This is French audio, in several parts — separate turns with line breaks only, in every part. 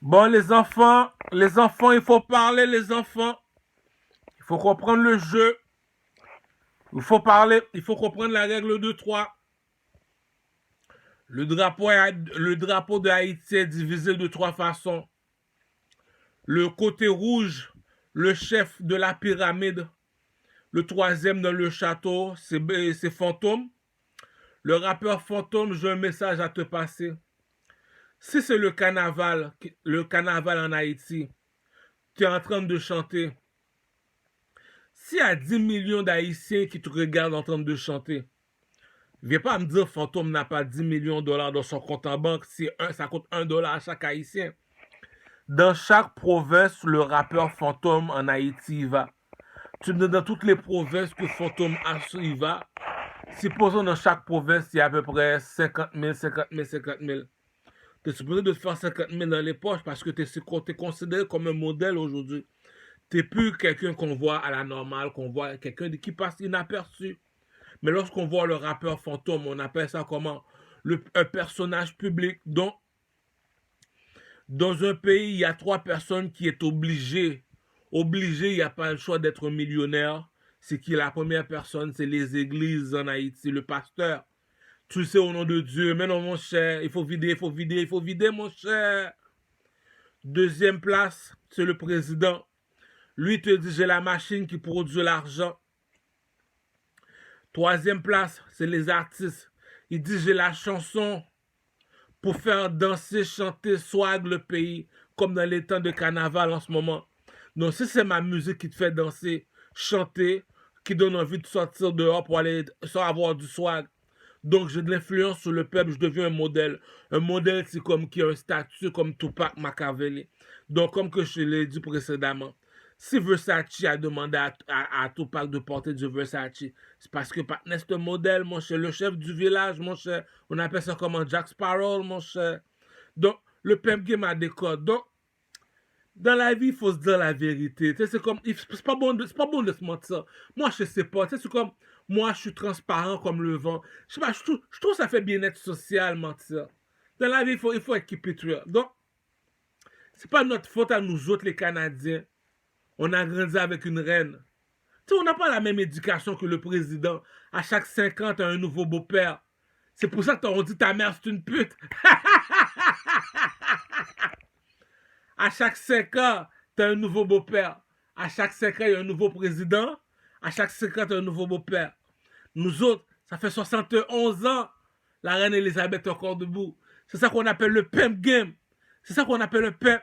Bon, les enfants, il faut parler, les enfants. Il faut comprendre le jeu. Il faut parler, il faut comprendre la règle de 3. Le drapeau de Haïti est divisé de 3 façons. Le côté rouge, le chef de la pyramide. Le troisième dans le château, c'est Fantôme. Le rappeur Fantôme, j'ai un message à te passer. Si c'est le carnaval en Haïti, tu es en train de chanter. S'il y a 10 millions d'Haïtiens qui te regardent en train de chanter, viens pas me dire Fantôme n'a pas 10 millions de dollars dans son compte en banque si ça coûte $1 à chaque Haïtien. Dans chaque province, le rappeur Fantôme en Haïti y va. Tu me dis dans toutes les provinces que Fantôme y va. Supposons dans chaque province, il y a à peu près 50 000, 50 000, 50 000. Tu es supposé de te faire 50 000 dans les poches parce que tu es considéré comme un modèle aujourd'hui. Tu n'es plus quelqu'un qu'on voit à la normale, qu'on voit quelqu'un qui passe inaperçu. Mais lorsqu'on voit le rappeur Fantôme, on appelle ça comment un personnage public. Donc, dans un pays, il y a 3 personnes qui est obligé. Obligé, il n'y a pas le choix d'être millionnaire. C'est qui la première personne? C'est les églises en Haïti, le pasteur. Tu le sais au nom de Dieu, mais non mon cher, il faut vider, il faut vider, il faut vider mon cher. Deuxième place, c'est le président. Lui te dit j'ai la machine qui produit l'argent. Troisième place, c'est les artistes. Il dit j'ai la chanson pour faire danser, chanter, swag le pays, comme dans les temps de carnaval en ce moment. Donc si c'est ma musique qui te fait danser, chanter, qui donne envie de sortir dehors pour aller sans avoir du swag. Donc j'ai de l'influence sur le peuple, je deviens un modèle. Un modèle, c'est comme qui a un statut comme Tupac Machiavelli. Donc comme que je l'ai dit précédemment, si Versace a demandé à Tupac de porter du Versace, c'est parce que Patnes c'est un modèle, mon cher. Le chef du village, mon cher. On appelle ça comment Jack Sparrow, mon cher. Donc, le pimp game a des codes. Donc, dans la vie, il faut se dire la vérité. C'est comme, c'est pas bon de se mentir. Moi, je sais pas. C'est comme, moi, je suis transparent comme le vent. Je sais pas, je trouve que ça fait bien-être social, mentir. Dans la vie, il faut être keep it real. Donc, c'est pas notre faute à nous autres, les Canadiens. On a grandi avec une reine. Tu sais, on n'a pas la même éducation que le président. À chaque 5 ans, t'as un nouveau beau-père. C'est pour ça qu'on dit ta mère, c'est une pute. À chaque 5 ans, t'as un nouveau beau-père. À chaque 5 ans, il y a un nouveau président. À chaque 5 ans, t'as un nouveau beau-père. Nous autres, ça fait 71 ans. La reine Elisabeth est encore debout. C'est ça qu'on appelle le pimp game. C'est ça qu'on appelle le pimp.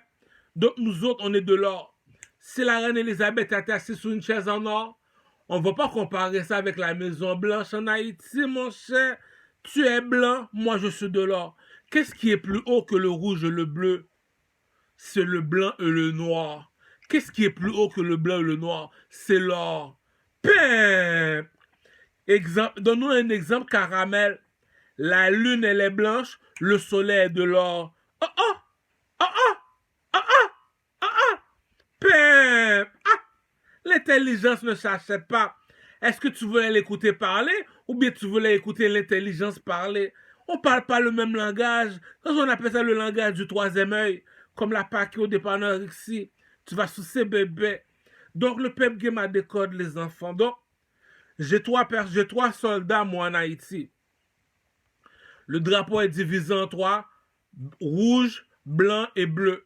Donc nous autres, on est de l'or. Si la reine Elisabeth était assise sur une chaise en or, on ne va pas comparer ça avec la Maison Blanche en Haïti, mon cher. Tu es blanc, moi je suis de l'or. Qu'est-ce qui est plus haut que le rouge et le bleu? C'est le blanc et le noir. Qu'est-ce qui est plus haut que le blanc et le noir? C'est l'or. Pim! Donne-nous un exemple, caramel. La lune, elle est blanche, le soleil est de l'or. Oh oh! Oh oh! Oh oh! Oh oh! Pim! Ah! L'intelligence ne s'achète pas. Est-ce que tu voulais l'écouter parler ou bien tu voulais écouter l'intelligence parler? On parle pas le même langage. On appelle ça le langage du troisième œil. Comme la Pâque au dépanneur ici. Tu vas sous ces bébés. Donc le peuple game a des codes, les enfants. Donc, j'ai 3 soldats, moi, en Haïti. Le drapeau est divisé en 3. Rouge, blanc et bleu.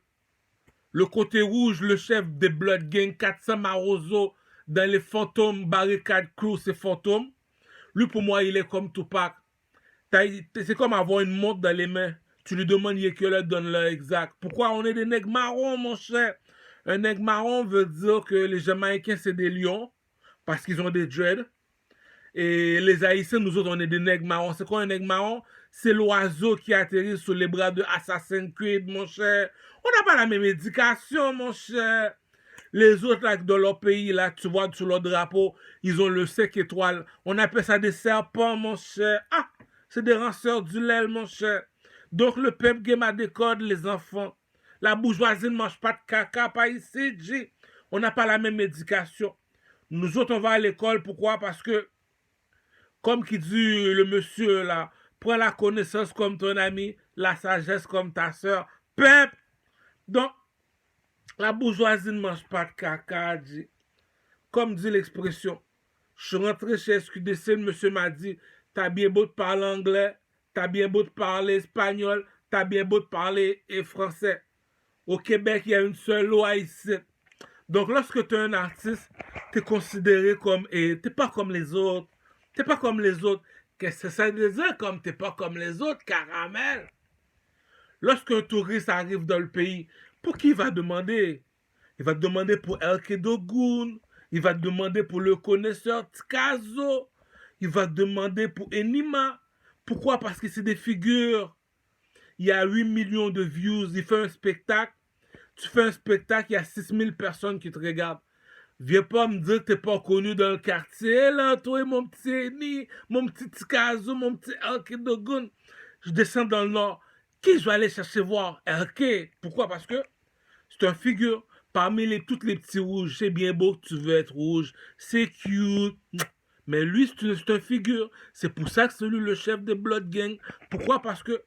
Le côté rouge, le chef des Blood Gang, 400 Marozo, dans les fantômes, barricade crew, c'est fantôme. Lui, pour moi, il est comme Tupac. C'est comme avoir une montre dans les mains. Tu lui demandes, il est que l'heure, donne l'heure exact. Pourquoi on est des nègres marrons, mon cher? Un nègre marron veut dire que les Jamaïcains, c'est des lions, parce qu'ils ont des dreads. Et les Haïtiens, nous autres, on est des nègres marrons. C'est quoi un nègre marron? C'est l'oiseau qui atterrit sur les bras de Assassin's Creed, mon cher. On n'a pas la même éducation, mon cher. Les autres, là, dans leur pays, là, tu vois, sur leur drapeau, ils ont le 5 étoiles. On appelle ça des serpents, mon cher. Ah, c'est des ranceurs du lait, mon cher. Donc, le peuple game a des codes, les enfants. La bourgeoisie ne mange pas de caca, pas ici, G. On n'a pas la même éducation. Nous autres, on va à l'école, pourquoi? Parce que comme qui dit le monsieur là, prends la connaissance comme ton ami, la sagesse comme ta soeur. Pep! Donc, la bourgeoisie ne mange pas de caca, dit. Comme dit l'expression. Je suis rentré chez SQDC, le monsieur m'a dit, t'as bien beau de parler anglais, t'as bien beau de parler espagnol, t'as bien beau de parler français. Au Québec, il y a une seule loi ici. Donc, lorsque tu es un artiste, tu es considéré comme, et t'es pas comme les autres. T'es pas comme les autres. Qu'est-ce que ça veut dire comme t'es pas comme les autres, caramel? Lorsqu'un touriste arrive dans le pays, pour qui il va demander? Il va te demander pour Elke Dogun, il va te demander pour le connaisseur Tkazo, il va te demander pour Enima. Pourquoi? Parce que c'est des figures. Il y a 8 millions de views, il fait un spectacle. Tu fais un spectacle, il y a 6000 personnes qui te regardent. Viens pas me dire que t'es pas connu dans le quartier, là, toi et mon petit Eni, mon petit Tikazo, mon petit Elke Dogun. Je descends dans le nord. Qui je vais aller chercher voir? Elke. Pourquoi? Parce que c'est un figure. Parmi toutes les petits rouges, c'est bien beau que tu veux être rouge. C'est cute. Mais lui, c'est un figure. C'est pour ça que c'est lui le chef des Blood Gang. Pourquoi? Parce que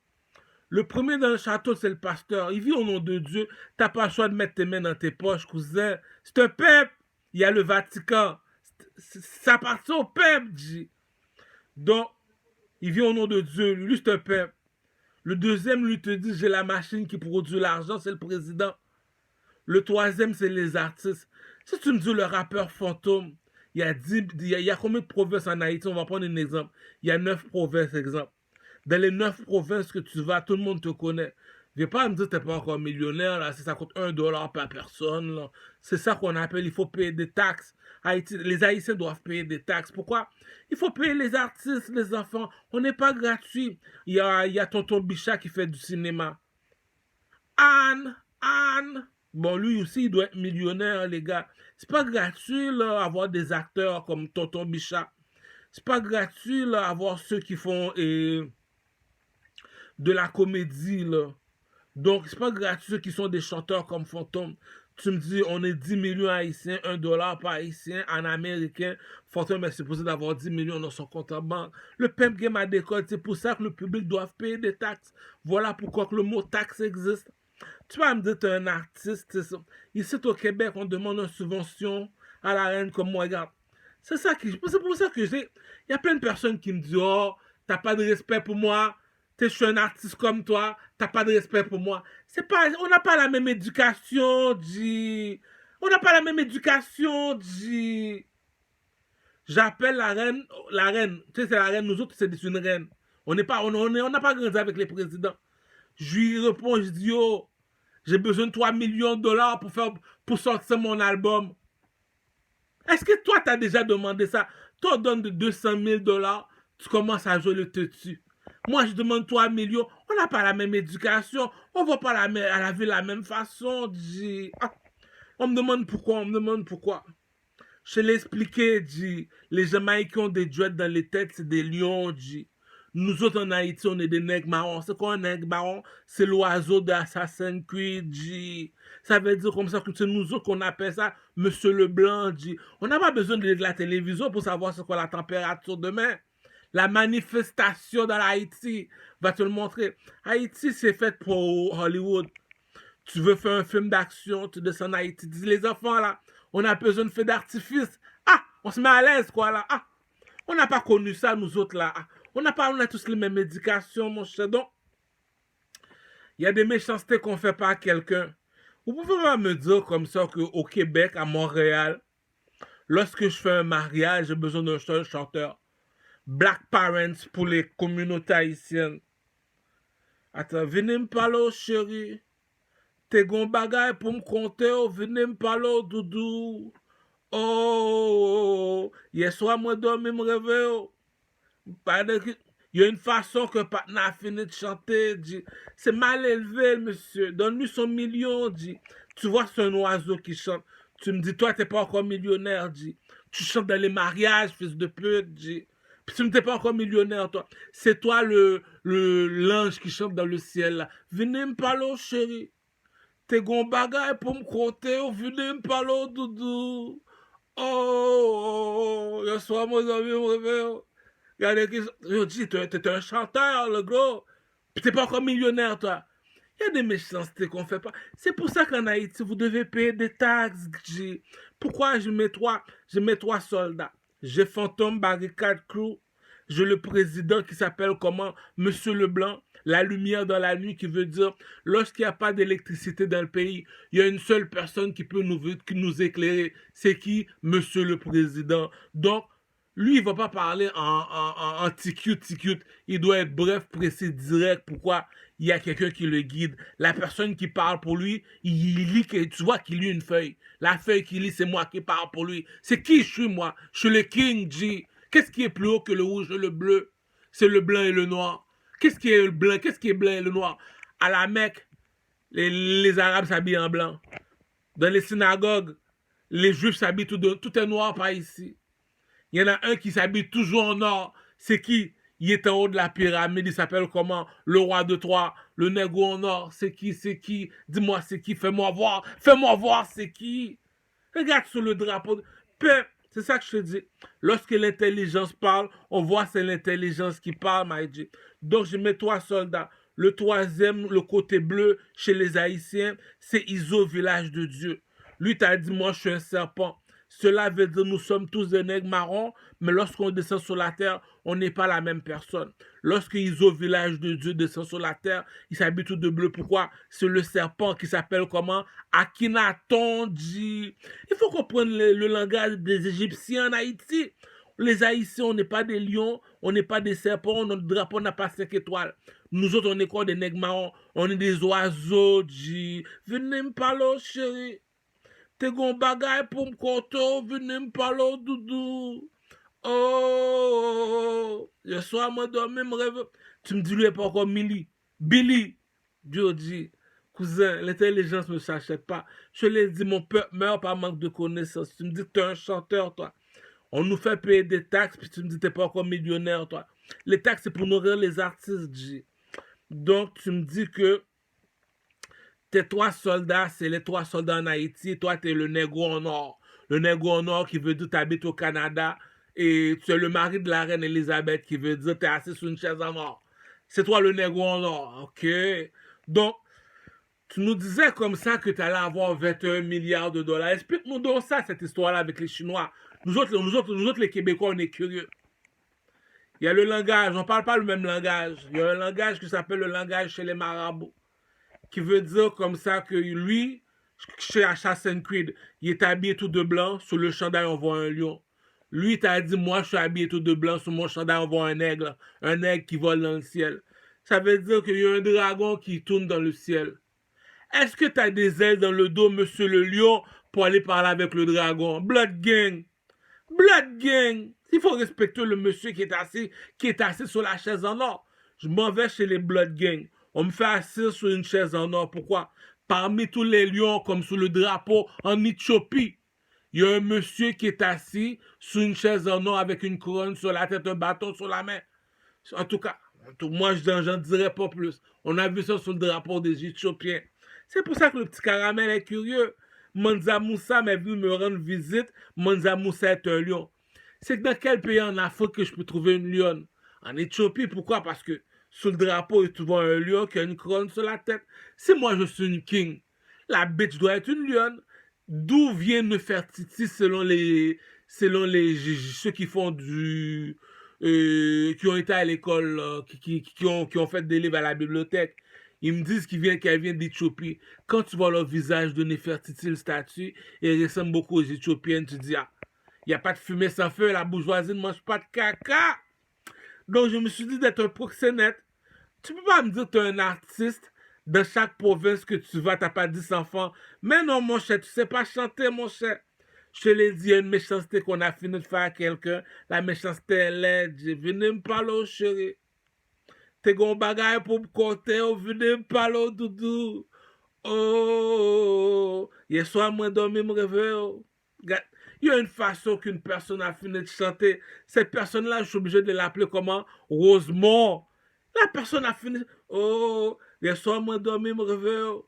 le premier dans le château, c'est le pasteur. Il vit au nom de Dieu. T'as pas le choix de mettre tes mains dans tes poches, cousin. C'est un peuple. Il y a le Vatican. Ça appartient au peuple, dit. Donc, il vit au nom de Dieu. Lui, c'est un peuple. Le deuxième, lui, te dit, j'ai la machine qui produit l'argent, c'est le président. Le troisième, c'est les artistes. Si tu me dis le rappeur fantôme, il y a combien de provinces en Haïti? On va prendre un exemple. Il y a 9 provinces, exemple. Dans les 9 provinces que tu vas, tout le monde te connaît. Viens pas me dire que t'es pas encore millionnaire, là, si ça coûte $1 par personne, là. C'est ça qu'on appelle, il faut payer des taxes. Haïti, les Haïtiens doivent payer des taxes. Pourquoi? Il faut payer les artistes, les enfants. On n'est pas gratuit. Il y a tonton Bichat qui fait du cinéma. Anne. Bon, lui aussi, il doit être millionnaire, les gars. C'est pas gratuit, là, avoir des acteurs comme Tonton Bichat. C'est pas gratuit, là, avoir ceux qui font de la comédie, là. Donc, c'est pas gratuit ceux qui sont des chanteurs comme Fantôme. Tu me dis, on est 10 millions haïtiens, $1 par haïtien, en américain. Fantôme est supposé d'avoir 10 millions dans son compte en banque. Le peuple game a des codes. C'est pour ça que le public doit payer des taxes. Voilà pourquoi que le mot taxe existe. Tu vas me dire que tu es un artiste. Ici au Québec, on demande une subvention à la reine comme moi. Regarde. C'est pour ça que j'ai. Il y a plein de personnes qui me disent, oh, t'as pas de respect pour moi. Je suis un artiste comme toi, t'as pas de respect pour moi. On n'a pas la même éducation, G. On n'a pas la même éducation, G. J'appelle la reine. Tu sais, c'est la reine, nous autres, c'est une reine. On n'a pas grandi avec les présidents. Je lui réponds, je dis, oh, j'ai besoin de 3 millions de dollars pour sortir mon album. Est-ce que toi, t'as déjà demandé ça? Toi, on donne de 200 000 dollars, tu commences à jouer le teutu. Moi, je demande 3 millions. On n'a pas la même éducation. On ne va pas à la vie de la même façon. On me demande pourquoi. Je l'ai expliqué, les Jamaïcains ont des dreads dans les têtes, c'est des lions, Nous autres en Haïti, on est des nègres marrons. C'est quoi un nègre marron? C'est l'oiseau d'Assassin's Creed, Ça veut dire comme ça que c'est nous autres qu'on appelle ça Monsieur Leblanc, On n'a pas besoin de la télévision pour savoir c'est quoi la température demain. La manifestation dans l'Haïti va te le montrer. Haïti, c'est fait pour Hollywood. Tu veux faire un film d'action, tu descends en Haïti. Dis les enfants là, on a besoin de feux d'artifice. Ah, on se met à l'aise quoi là. Ah, on n'a pas connu ça nous autres là. Ah, on a tous les mêmes éducations mon cher. Donc, il y a des méchancetés qu'on fait pas à quelqu'un. Vous pouvez pas me dire comme ça qu'au Québec, à Montréal, lorsque je fais un mariage, j'ai besoin d'un seul chanteur. Black Parents pour les communautés haïtiennes. Attends, venez me parler, chérie. T'es gon bagay pour me compter, venez me parler, doudou. Oh, hier soir, moi, dormi, me réveille. Il y a une façon que Patna a fini de chanter, dit. C'est mal élevé, monsieur. Donne-lui son million, dit. Tu vois, c'est un oiseau qui chante. Tu me dis, toi, t'es pas encore millionnaire, dit. Tu chantes dans les mariages, fils de pute, dit. Puis tu n'es pas encore millionnaire, toi. C'est toi l'ange qui chante dans le ciel, là. Venez me parler, chérie. T'es gon bagay pour me compter, venez me parler, doudou. Oh, y'a soir, mon ami, me réveille. Regardez qui... Yo, dis, t'es un chanteur, le gros. Puis t'es pas encore millionnaire, toi. Il y a des méchancetés qu'on fait pas. C'est pour ça qu'en Haïti, vous devez payer des taxes. Pourquoi je mets trois soldats? J'ai Fantôme Barricade Crew. J'ai le président qui s'appelle comment? Monsieur Leblanc. La lumière dans la nuit qui veut dire, lorsqu'il n'y a pas d'électricité dans le pays, il y a une seule personne qui peut nous éclairer. C'est qui? Monsieur le président. Donc, lui, il ne va pas parler en TQ. Il doit être bref, précis, direct. Pourquoi? Il y a quelqu'un qui le guide. La personne qui parle pour lui, il lit, tu vois qu'il lit une feuille. La feuille qu'il lit, c'est moi qui parle pour lui. C'est qui je suis, moi? Je suis le King G. Qu'est-ce qui est plus haut que le rouge et le bleu? C'est le blanc et le noir. Qu'est-ce qui est le blanc? Qu'est-ce qui est blanc et le noir? À la Mecque, les Arabes s'habillent en blanc. Dans les synagogues, les Juifs s'habillent tout est noir par ici. Il y en a un qui s'habille toujours en or. C'est qui? Il est en haut de la pyramide. Il s'appelle comment? Le roi de Troie. Le nègre en or. C'est qui? C'est qui? Dis-moi, c'est qui? Fais-moi voir. Fais-moi voir, c'est qui? Regarde sur le drapeau. C'est ça que je te dis. Lorsque l'intelligence parle, on voit c'est l'intelligence qui parle, Maïdji. Donc, je mets 3 soldats. Le troisième, le côté bleu, chez les Haïtiens, c'est Iso, village de Dieu. Lui, t'as dit, moi, je suis un serpent. Cela veut dire nous sommes tous des nègres marrons, mais lorsqu'on descend sur la terre, on n'est pas la même personne. Lorsque Iso, village de Dieu, descend sur la terre, il s'habille tout de bleu. Pourquoi? C'est le serpent qui s'appelle comment? Akhenaton. Il faut comprendre le langage des Égyptiens en Haïti. Les Haïtiens, on n'est pas des lions, on n'est pas des serpents, notre drapeau n'a pas 5 étoiles. Nous autres, on est quoi? Des nègres marrons, on est des oiseaux. Venez me parler, chérie. T'es gon bagay pour m'koto, venez me parler, doudou. Oh, le soir, moi, dormi, me rêve. Tu me dis, lui, pas encore Billy. Dieu dit, cousin, l'intelligence ne s'achète pas. Je l'ai dit, mon peuple meurt par manque de connaissances. Tu me dis que t'es un chanteur, toi. On nous fait payer des taxes, puis tu me dis que t'es pas encore millionnaire, toi. Les taxes, c'est pour nourrir les artistes, G. Donc, tu me dis que tes 3 soldats, c'est les 3 soldats en Haïti. Toi, tu es le négro en or. Le négro en or qui veut dire que tu habites au Canada. Et tu es le mari de la reine Elisabeth qui veut dire que tu es assis sur une chaise en or. C'est toi le négro en or. OK. Donc, tu nous disais comme ça que tu allais avoir 21 milliards de dollars. Explique-nous donc ça, cette histoire-là avec les Chinois. Nous autres, les Québécois, on est curieux. Il y a le langage. On ne parle pas le même langage. Il y a un langage qui s'appelle le langage chez les marabouts, qui veut dire comme ça que lui, chez Assassin's Creed, il est habillé tout de blanc, sur le chandail on voit un lion. Lui, t'as dit, moi je suis habillé tout de blanc, sur mon chandail on voit un aigle qui vole dans le ciel. Ça veut dire qu'il y a un dragon qui tourne dans le ciel. Est-ce que t'as des ailes dans le dos, monsieur le lion, pour aller parler avec le dragon? Blood Gang! Blood Gang! Il faut respecter le monsieur qui est assis sur la chaise en or. Je m'en vais chez les Blood Gang. On me fait assis sur une chaise en or. Pourquoi? Parmi tous les lions, comme sur le drapeau en Éthiopie, il y a un monsieur qui est assis sur une chaise en or avec une couronne sur la tête, un bâton sur la main. En tout cas, moi, j'en dirais pas plus. On a vu ça sur le drapeau des Éthiopiens. C'est pour ça que le petit caramel est curieux. Mansa Moussa m'est venu me rendre visite. Mansa Moussa est un lion. C'est que dans quel pays en Afrique que je peux trouver une lionne? En Éthiopie, pourquoi? Parce que sur le drapeau, il y a souvent un lion qui a une couronne sur la tête. Si moi je suis une king, la bitch doit être une lionne. D'où vient Nefertiti selon ceux qui font qui ont été à l'école, qui ont fait des livres à la bibliothèque. Ils me disent qu'elle vient d'Éthiopie. Quand tu vois le visage de Nefertiti, le statut, elle ressemble beaucoup aux Éthiopiennes, tu dis, ah, il n'y a pas de fumée sans feu, la bourgeoisie ne mange pas de caca. Donc, je me suis dit d'être un proxénète. Tu peux pas me dire que tu es un artiste, dans chaque province que tu vas, tu n'as pas 10 enfants. Mais non, mon cher, tu sais pas chanter, mon cher. Je te l'ai dit, il y a une méchanceté qu'on a fini de faire à quelqu'un. La méchanceté est laide. Venez me parler, chérie. T'es gon bagay pour me compter, venez me parler, doudou. Oh, hier soir, moi, dormi, me réveille. Il y a une façon qu'une personne a fini de chanter. Cette personne-là, je suis obligé de l'appeler comment? Rosemont. La personne a fini. Oh, hier soir, moi, dormi, me réveille.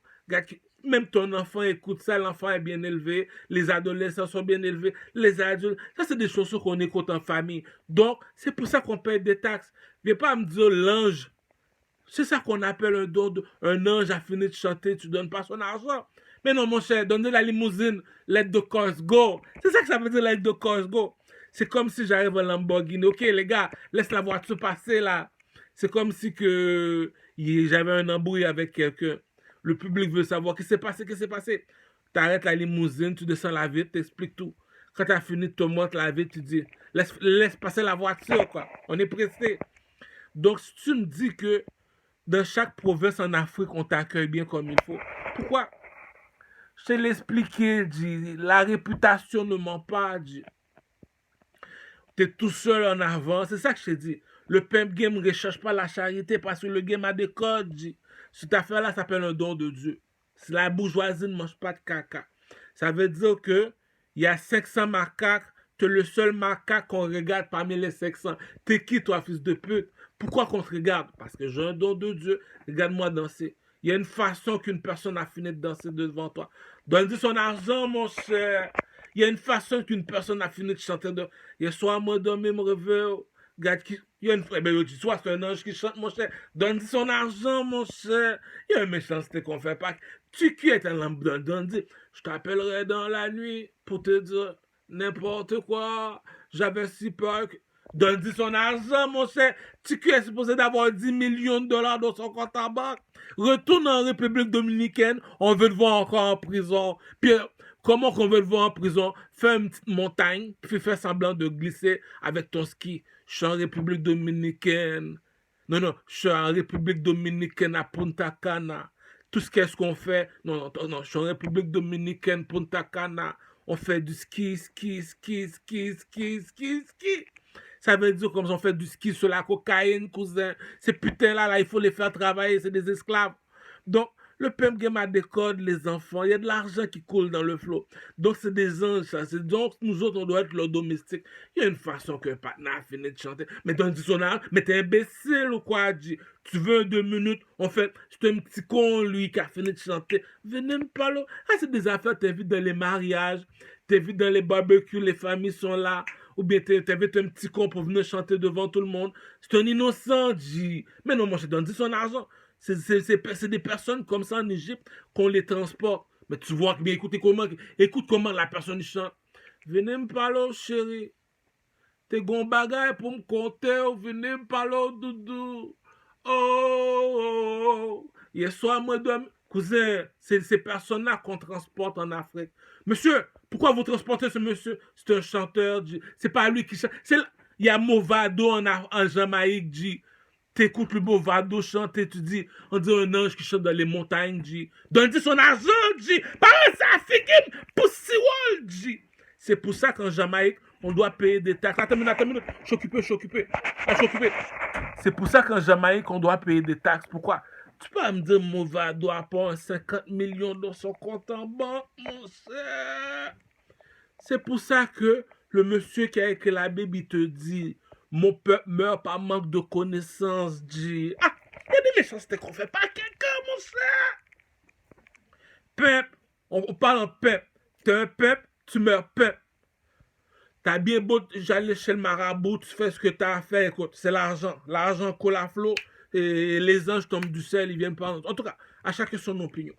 Même ton enfant écoute ça, l'enfant est bien élevé, les adolescents sont bien élevés, les adultes. Ça, c'est des choses qu'on écoute en famille. Donc, c'est pour ça qu'on paye des taxes. Viens pas me dire l'ange. C'est ça qu'on appelle un don. Un ange a fini de chanter, tu donnes pas son argent. Mais non, mon cher, donner la limousine, let the cars go. C'est ça que ça veut dire, let the cars go. C'est comme si j'arrive à Lamborghini. Ok, les gars, laisse la voiture passer là. C'est comme si que j'avais un embrouille avec quelqu'un. Le public veut savoir qu'est-ce qui s'est passé, qu'est-ce qui s'est passé. T'arrêtes la limousine, tu descends la vitre, t'expliques tout. Quand t'as fini, tu te montres la vitre, tu dis, laisse passer la voiture, quoi. On est pressé. Donc, si tu me dis que dans chaque province en Afrique, on t'accueille bien comme il faut, pourquoi? Je te l'ai expliqué, dit, la réputation ne ment pas, dit. Tu es tout seul en avant, c'est ça que je te dis. Le pimp game ne recherche pas la charité parce que le game a des codes, dit. Cette affaire-là s'appelle un don de Dieu. Si la bourgeoisie ne mange pas de caca, ça veut dire que il y a 500 macaques, tu es le seul macaque qu'on regarde parmi les 500. T'es qui, toi, fils de pute? Pourquoi qu'on te regarde? Parce que j'ai un don de Dieu. Regarde-moi danser. Il y a une façon qu'une personne a fini de danser devant toi. Donne-lui son argent, mon cher. Il y a une façon qu'une personne a fini de chanter. Hier soir, moi, dormir, me réveille. Regarde qui. Il y a une frère, ben, tu vois, c'est un ange qui chante, mon cher. Donne-lui son argent, mon cher. Il y a une méchanceté qu'on fait pas. Tu qui es un lampe donne-lui. Je t'appellerai dans la nuit pour te dire n'importe quoi. J'avais si peur que. Donne-lui son argent, mon cher. Tu qui es supposé d'avoir 10 millions de dollars dans son compte en banque. Retourne en République dominicaine. On veut te voir encore en prison. Puis, comment qu'on veut te voir en prison? Fais une petite montagne, puis fais semblant de glisser avec ton ski. Je suis en République dominicaine. Non, je suis en République dominicaine à Punta Cana. Tout ce qu'est-ce qu'on fait? Non, je suis en République dominicaine, Punta Cana. On fait du ski. Ça veut dire comme si on fait du ski sur la cocaïne, cousin. Ces putains-là, il faut les faire travailler, c'est des esclaves. Donc, le pimp game a des codes, les enfants. Il y a de l'argent qui coule dans le flot. Donc, c'est des anges, ça. Donc, nous autres, on doit être leurs domestiques. Il y a une façon qu'un partenaire a fini de chanter. Mais dans le dictionnaire, mais t'es imbécile ou quoi, dit? Tu veux 2 minutes? En fait, c'est un petit con, lui, qui a fini de chanter. Venez me parler. Ah, c'est des affaires, t'invites dans les mariages, t'invites dans les barbecues, les familles sont là. Ou bien t'invites un petit con pour venir chanter devant tout le monde. C'est un innocent, dit. Mais non, moi, je donne son argent. C'est des personnes comme ça en Égypte qu'on les transporte. Mais tu vois, bien, écoute comment la personne chante. Venez me parler, chérie. T'es gon bagay pour me compter. Venez me parler, doudou. Oh. Hier soir, moi, cousin, c'est ces personnes-là qu'on transporte en Afrique. Monsieur, pourquoi vous transportez ce monsieur? C'est un chanteur. C'est pas lui qui chante. Il y a Movado en Jamaïque, dit. T'écoutes le Movado chanter, tu dis, on dirait un ange qui chante dans les montagnes, dit. Donne-lui son argent, dit. Parle ça, Fikim, Pussy Wall, dit. C'est pour ça qu'en Jamaïque, on doit payer des taxes. Attends une minute. Je suis occupé. C'est pour ça qu'en Jamaïque, on doit payer des taxes. Pourquoi? Tu peux me dire, Movado a pas 50 millions dans son compte en banque, mon cher. C'est pour ça que le monsieur qui a écrit la Bible, il te dit, mon peuple meurt par manque de connaissances, dit. Ah, il y a des méchancetés qu'on fait pas à quelqu'un, mon cher. Peuple, on parle en peuple. T'es un peuple, tu meurs peuple. T'as bien beau, j'allais chez le marabout, tu fais ce que t'as à faire, écoute, c'est l'argent. L'argent coule à flot et les anges tombent du ciel, ils viennent prendre. En tout cas, à chacun son opinion.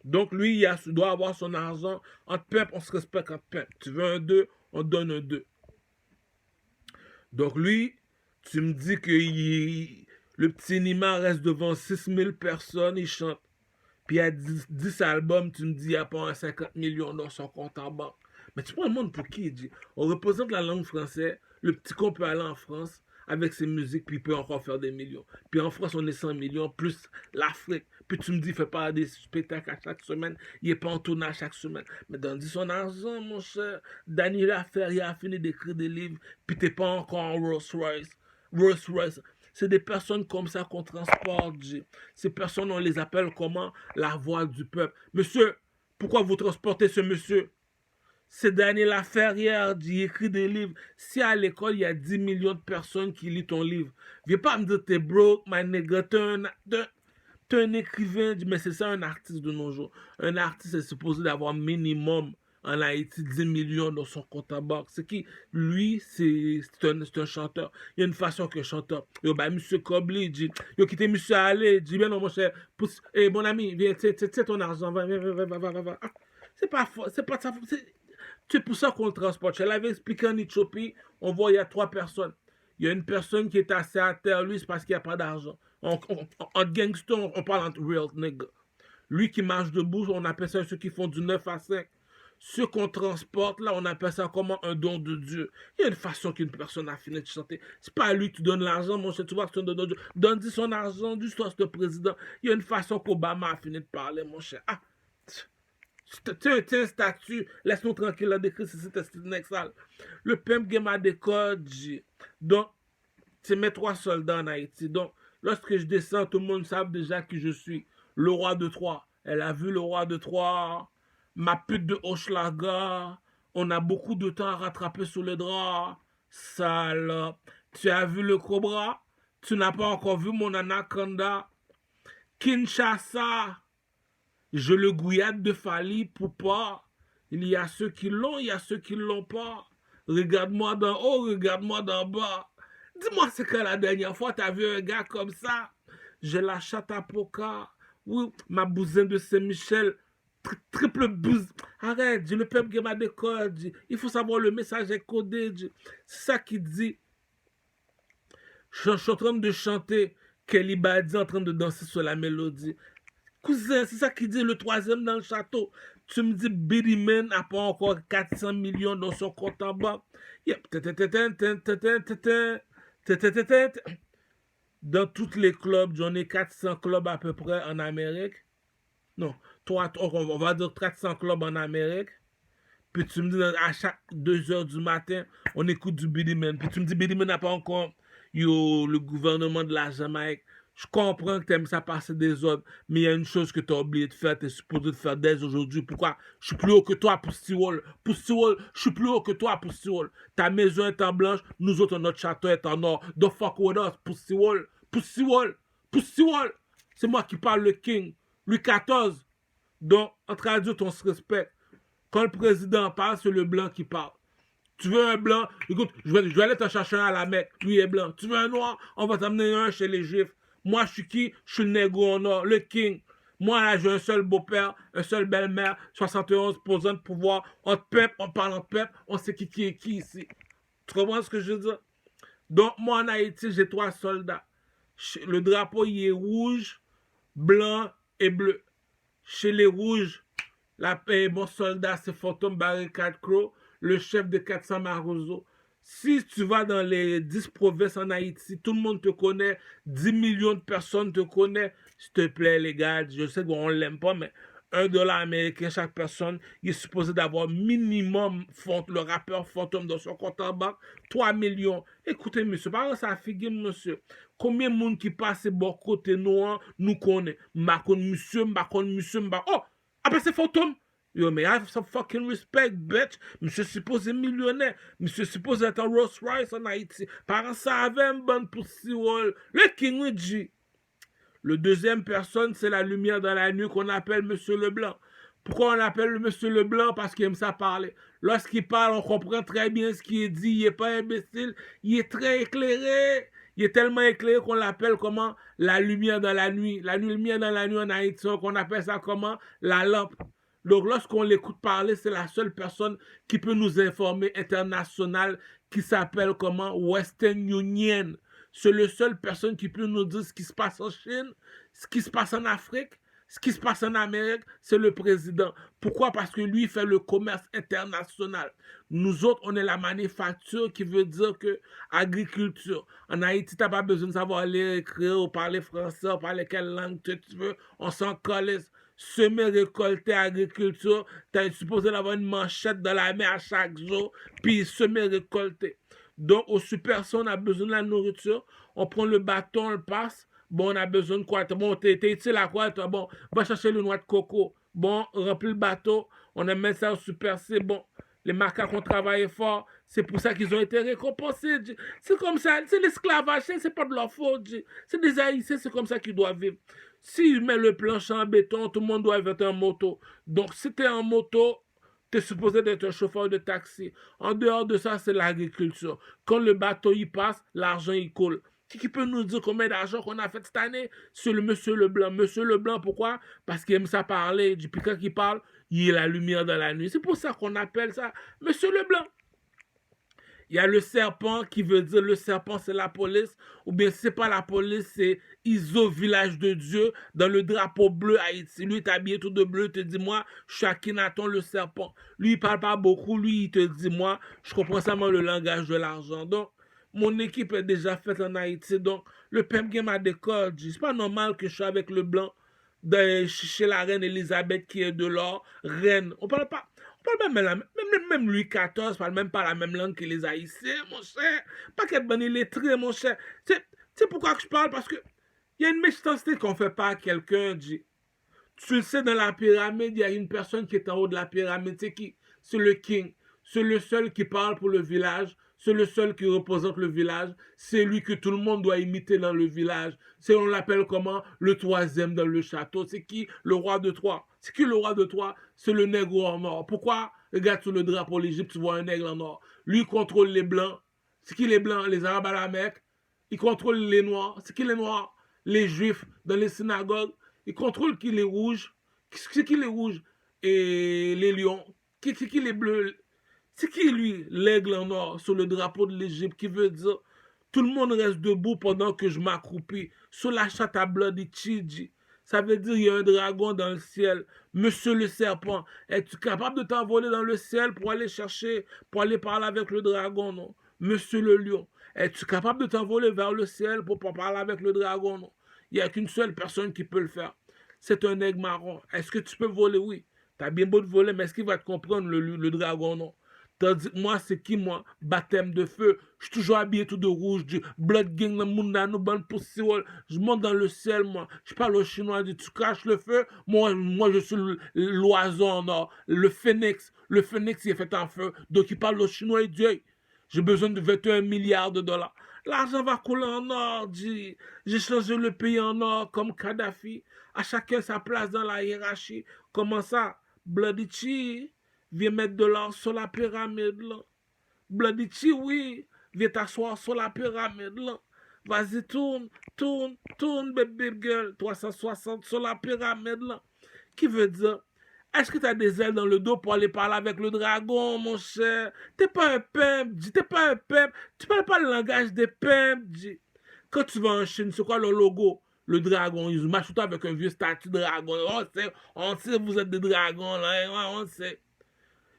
Donc lui, il doit avoir son argent. Entre peuple, on se respecte entre peuple. Tu veux un 2, on donne un 2. Donc lui, tu me dis que le petit Nima reste devant 6000 personnes, il chante. Puis il y a 10 albums, tu me dis, il n'y a pas un 50 millions dans son compte en banque. Mais tu prends le monde pour qui, il dit? On représente la langue française, le petit con peut aller en France avec ses musiques, puis il peut encore faire des millions. Puis en France, on est 100 millions, plus l'Afrique. Puis tu me dis, il fait pas des spectacles à chaque semaine, il n'est pas en tournage chaque semaine. Mais donne-lui son argent, mon cher. Daniel Affaire, il a fini d'écrire des livres, puis t'es pas encore en Rolls-Royce. Rolls-Royce. C'est des personnes comme ça qu'on transporte, Ces personnes, on les appelle comment? La voix du peuple. Monsieur, pourquoi vous transportez ce monsieur? C'est Daniel Laferrière, il écrit des livres. Si à l'école, il y a 10 millions de personnes qui lisent ton livre, viens pas me dire t'es broke, my nigga, t'es un écrivain, mais c'est ça un artiste de nos jours. Un artiste est supposé d'avoir minimum en Haïti 10 millions dans son compte en banque. C'est qui? Lui, c'est un chanteur. Il y a une façon que chanteur. Yo, bah, monsieur Kobli, dit, yo, quittez monsieur aller, dit, ben non, mon cher, mon ami, viens, c'est ton argent, va. Ah, c'est pas de sa faute. C'est pour ça qu'on le transporte. Je l'avais expliqué en Éthiopie, on voit, il y a 3 personnes. Il y a une personne qui est assez à terre, lui, c'est parce qu'il n'y a pas d'argent. En gangster, on parle en real nigga. Lui qui marche debout, on appelle ça ceux qui font du 9 à 5. Ceux qu'on transporte, là, on appelle ça comment un don de Dieu. Il y a une façon qu'une personne a fini de chanter. C'est pas à lui que tu donnes l'argent, mon cher, tu vois que c'est un don de Dieu. Donne-lui son argent, du toi, c'est le président. Il y a une façon qu'Obama a fini de parler, mon cher. Ah, tu es un statut, laisse-nous tranquille, là, décrit, c'est sale. Le peuple game des codes, donc, c'est mes 3 soldats en Haïti. Donc, lorsque je descends, tout le monde sait déjà qui je suis. Le roi de Troie. Elle a vu le roi de Troie. Ma pute de Hochelaga. On a beaucoup de temps à rattraper sous les draps. Salope. Tu as vu le cobra? Tu n'as pas encore vu mon anaconda? Kinshasa. Je le gouillade de Fali pour pas. Il y a ceux qui l'ont, il y a ceux qui l'ont pas. Regarde-moi d'en haut, regarde-moi d'en bas. Dis-moi, c'est quand la dernière fois, t'as vu un gars comme ça? J'ai la chatte à Poca. Oui, ma bousin de Saint-Michel. Triple bouse. Arrête, le peuple qui m'a décodé. Il faut savoir le message est codé. C'est ça qui dit. Je suis en train de chanter. Kelly Badi en train de danser sur la mélodie. Cousin, c'est ça qui dit le 3e dans le château. Tu me dis, Billy Man n'a pas encore 400 millions dans son compte en banque. Dans tous les clubs, j'en ai 400 clubs à peu près en Amérique. Non, on va dire 400 clubs en Amérique. Puis tu me dis, à chaque 2 heures du matin, on écoute du Billy Man. Puis tu me dis, Billy Man n'a pas encore le gouvernement de la Jamaïque. Je comprends que tu aimes ça passer des ordres, mais il y a une chose que tu as oublié de faire, tu es supposé de faire dès aujourd'hui. Pourquoi? Je suis plus haut que toi, Poustiwol. Poustiwol, je suis plus haut que toi, Poustiwol. Ta maison est en blanche, nous autres, notre château est en or. Don't fuck with us, Poustiwol. Poustiwol. Poustiwol. C'est moi qui parle le king. Louis XIV. Donc, entre adultes, on se respecte. Quand le président parle, c'est le blanc qui parle. Tu veux un blanc? Écoute, je vais aller te chercher un à la Mecque. Lui est blanc. Tu veux un noir? On va t'amener un chez les Juifs. Moi, je suis qui? Je suis le négro en or, le king. Moi, là, j'ai un seul beau-père, un seul belle-mère, 71% de pouvoir. On te peuple, on parle en peuple, on sait qui est qui ici. Tu comprends ce que je veux dire? Donc, moi, en Haïti, j'ai 3 soldats. Le drapeau, il est rouge, blanc et bleu. Chez les rouges, mon soldat, c'est Phantom Barricade Crow, le chef de 400 Marozo. Si tu vas dans les 10 provinces en Haïti, tout le monde te connaît, 10 millions de personnes te connaissent, s'il te plaît, les gars, je sais qu'on ne l'aime pas, mais $1 américain chaque personne, il est supposé d'avoir minimum le rappeur fantôme dans son compte en banque, 3 millions. Écoutez, monsieur, par exemple, ça figue, monsieur. Combien de monde qui passe bon côté noir nous connaît? Monsieur. Oh, après c'est fantôme. Yo, mais I have some fucking respect, bitch. Monsieur supposé millionnaire. Monsieur supposé être un Rolls Royce en Haïti. Par ça avait un bon pour Siwol. Le King Ouija. Le deuxième personne, c'est la lumière dans la nuit qu'on appelle Monsieur Leblanc. Pourquoi on l'appelle Monsieur Leblanc? Parce qu'il aime ça parler. Lorsqu'il parle, on comprend très bien ce qu'il dit. Il n'est pas imbécile. Il est très éclairé. Il est tellement éclairé qu'on l'appelle comment? La lumière dans la nuit. La lumière dans la nuit en Haïti, qu'on appelle ça comment? La lampe. Donc, lorsqu'on l'écoute parler, c'est la seule personne qui peut nous informer international qui s'appelle comment? Western Union. C'est la seule personne qui peut nous dire ce qui se passe en Chine, ce qui se passe en Afrique, ce qui se passe en Amérique, c'est le président. Pourquoi? Parce que lui, il fait le commerce international. Nous autres, on est la manufacture qui veut dire que agriculture. En Haïti, tu n'as pas besoin de savoir lire, écrire, ou parler français, ou parler quelle langue tu veux. On s'en colle. Semer, récolter, agriculture, tu es supposé d'avoir une manchette dans la main à chaque jour, puis semer, récolter. Donc, au super, on a besoin de la nourriture, on prend le bâton, on le passe, bon, on a besoin de quoi? Bon, t'es utile à quoi? Toi? Bon, va chercher le noix de coco. Bon, remplis le bateau, on a mis ça au super, c'est bon. Les macaques ont travaillé fort, c'est pour ça qu'ils ont été récompensés. C'est comme ça, c'est l'esclavage, c'est pas de leur faute. C'est des haïtiens, c'est comme ça qu'ils doivent vivre. S'ils mettent le plancher en béton, tout le monde doit être en moto. Donc, si tu es en moto, Tu es supposé d'être un chauffeur de taxi. En dehors de ça, c'est l'agriculture. Quand le bateau y passe, l'argent y coule. Qui peut nous dire combien d'argent qu'on a fait cette année? C'est le Monsieur Leblanc. Monsieur Leblanc, pourquoi? Parce qu'il aime ça parler. Du piquant qui parle, il y a la lumière dans la nuit. C'est pour ça qu'on appelle ça Monsieur Leblanc. Il y a le serpent qui veut dire le serpent c'est la police, ou bien c'est pas la police, c'est ISO village de Dieu dans le drapeau bleu Haïti. Lui il habillé tout de bleu, il te dit moi je suis Akhenaton le serpent. Lui il parle pas beaucoup, lui il te dit moi je comprends seulement le langage de l'argent. Donc mon équipe est déjà faite en Haïti, donc le peuple game a des codes. C'est pas normal que je sois avec le blanc chez la reine Elisabeth qui est de l'or, reine. On parle pas même Louis XIV parle même pas la même langue que les Haïtiens, mon cher. Pas qu'être bon illettré, mon cher. C'est pourquoi que je parle, parce que il y a une méchanceté qu'on fait pas à quelqu'un. Tu le sais, dans la pyramide, il y a une personne qui est en haut de la pyramide. C'est qui? C'est le king. C'est le seul qui parle pour le village. C'est le seul qui représente le village. C'est lui que tout le monde doit imiter dans le village. C'est, on l'appelle comment? Le troisième dans le château. C'est qui? Le roi de Troie. C'est qui le roi de Troie? C'est le nègre en or. Pourquoi? Regarde sur le drapeau de l'Égypte, tu vois un nègre en or. Lui contrôle les blancs. C'est qui les blancs? Les arabes à la Mecque. Il contrôle les noirs. C'est qui les noirs? Les juifs dans les synagogues. Il contrôle qui les rouges. C'est qui les rouges? Et les lions. C'est qui les bleus? C'est qui lui, l'aigle en or sur le drapeau de l'Égypte, qui veut dire tout le monde reste debout pendant que je m'accroupis sur la chatte à Bloody Chidji. Ça veut dire il y a un dragon dans le ciel. Monsieur le serpent, es-tu capable de t'envoler dans le ciel pour aller chercher, pour aller parler avec le dragon, non? Monsieur le lion, es-tu capable de t'envoler vers le ciel pour parler avec le dragon, non? Il n'y a qu'une seule personne qui peut le faire. C'est un aigle marron. Est-ce que tu peux voler? Oui. T'as bien beau de voler, mais est-ce qu'il va te comprendre, le dragon, non? Tandis que moi, c'est qui, moi? Baptême de feu. Je suis toujours habillé tout de rouge, du blood gang, le monde nous ban pour je monte dans le ciel, moi. Je parle au chinois, tu caches le feu. Moi, je suis l'oiseau en or, le phénix. Le phénix, il est fait en feu. Donc, il parle au chinois, il dit, hey, j'ai besoin de 21 milliards de dollars. L'argent va couler en or, dit. J'ai changé le pays en or, comme Kadhafi. À chacun sa place dans la hiérarchie. Comment ça? Bloody Chi. Viens mettre de l'or sur la pyramide, là. Bloody Chi, oui. Viens t'asseoir sur la pyramide, là. Vas-y, tourne, tourne, tourne, baby girl. 360 sur la pyramide, là. Qui veut dire, est-ce que tu as des ailes dans le dos pour aller parler avec le dragon, mon cher? T'es pas un pimp, G. T'es pas un pimp. Tu parles pas le langage des pimps, G. Quand tu vas en Chine, c'est quoi le logo? Le dragon. Ils marchent tout avec un vieux statut de dragon. On sait, vous êtes des dragons, là. On sait.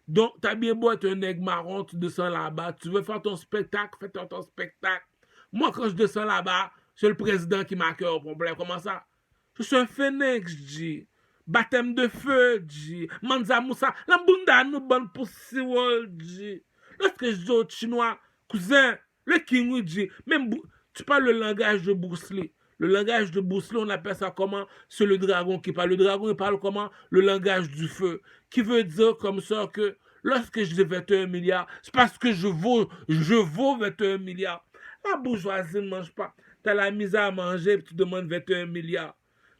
Donc, t'as bien beau être un aigle marron, tu descends là-bas, tu veux faire ton spectacle, fais ton spectacle. Moi, quand je descends là-bas, c'est le président qui m'accueille au problème. Comment ça? Je suis un phénix, G. Baptême de feu, G. Manza Moussa, la bunda nous bonne pour Siwol, G. Lorsque je dis aux Chinois, cousin, le king, oui, G. Même, tu parles le langage de Bruce Lee. Le langage de Bruce Lee, on appelle ça comment? C'est le dragon qui parle. Le dragon, il parle comment? Le langage du feu. Qui veut dire comme ça que lorsque je dis 21 milliards, c'est parce que je vaux 21 milliards. La bourgeoisie ne mange pas. Tu as la misère à manger et tu demandes 21 milliards.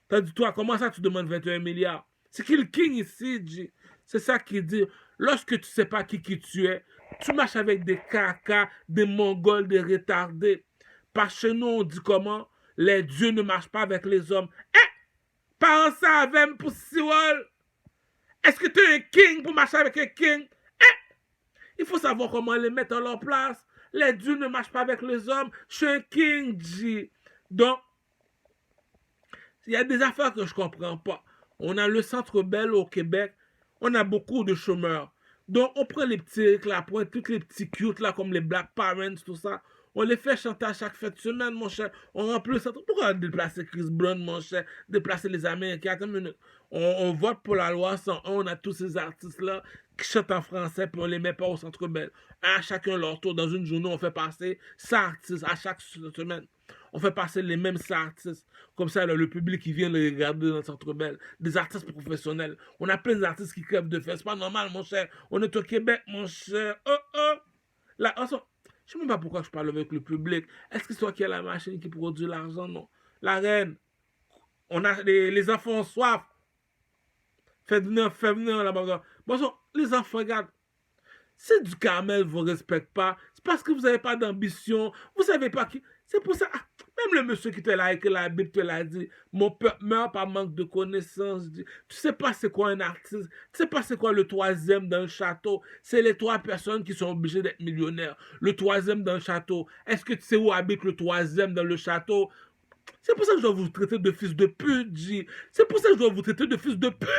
T'as dit, toi, comment ça tu demandes 21 milliards? C'est qui le king ici, G? C'est ça qui dit, lorsque tu sais pas qui tu es, tu marches avec des caca, des mongols, des retardés. Parce que nous, on dit comment? Les dieux ne marchent pas avec les hommes. Parle ça avec pour Siwol. Est-ce que tu es un king pour marcher avec un king? Il faut savoir comment les mettre à leur place. Les dieux ne marchent pas avec les hommes. Je suis un king, G. Donc, il y a des affaires que je ne comprends pas. On a le Centre Bell au Québec. On a beaucoup de chômeurs. Donc, on prend les petits la pointe, tous les petits cute là, comme les Black Parents, tout ça. On les fait chanter à chaque fête de semaine, mon cher. On remplit le centre. Pourquoi déplacer Chris Brown, mon cher? Déplacer les Américains? Attends une minute. On vote pour la loi 101. On a tous ces artistes-là qui chantent en français, puis on les met pas au Centre Bell. À chacun leur tour. Dans une journée, on fait passer 100 artistes à chaque semaine. On fait passer les mêmes 100 artistes. Comme ça, là, le public qui vient les regarder dans le Centre Bell. Des artistes professionnels. On a plein d'artistes qui crèvent de faim. C'est pas normal, mon cher. On est au Québec, mon cher. Là, je sais même pas pourquoi je parle avec le public. Est-ce que c'est toi qui as la machine qui produit l'argent? Non. La reine, on a les enfants ont soif. Fais venir là-bas. Bon, les enfants, regarde. C'est du Carmel vous ne respectez pas. C'est parce que vous n'avez pas d'ambition. Vous ne savez pas qui. C'est pour ça. Même le monsieur qui te l'a écrit la Bible te l'a dit. Mon peuple meurt par manque de connaissances. Tu sais pas c'est quoi un artiste. Tu sais pas c'est quoi le troisième dans le château. C'est les 3 personnes qui sont obligées d'être millionnaires. Le troisième dans le château. Est-ce que tu sais où habite le troisième dans le château? C'est pour ça que je dois vous traiter de fils de pute, G. C'est pour ça que je dois vous traiter de fils de pute.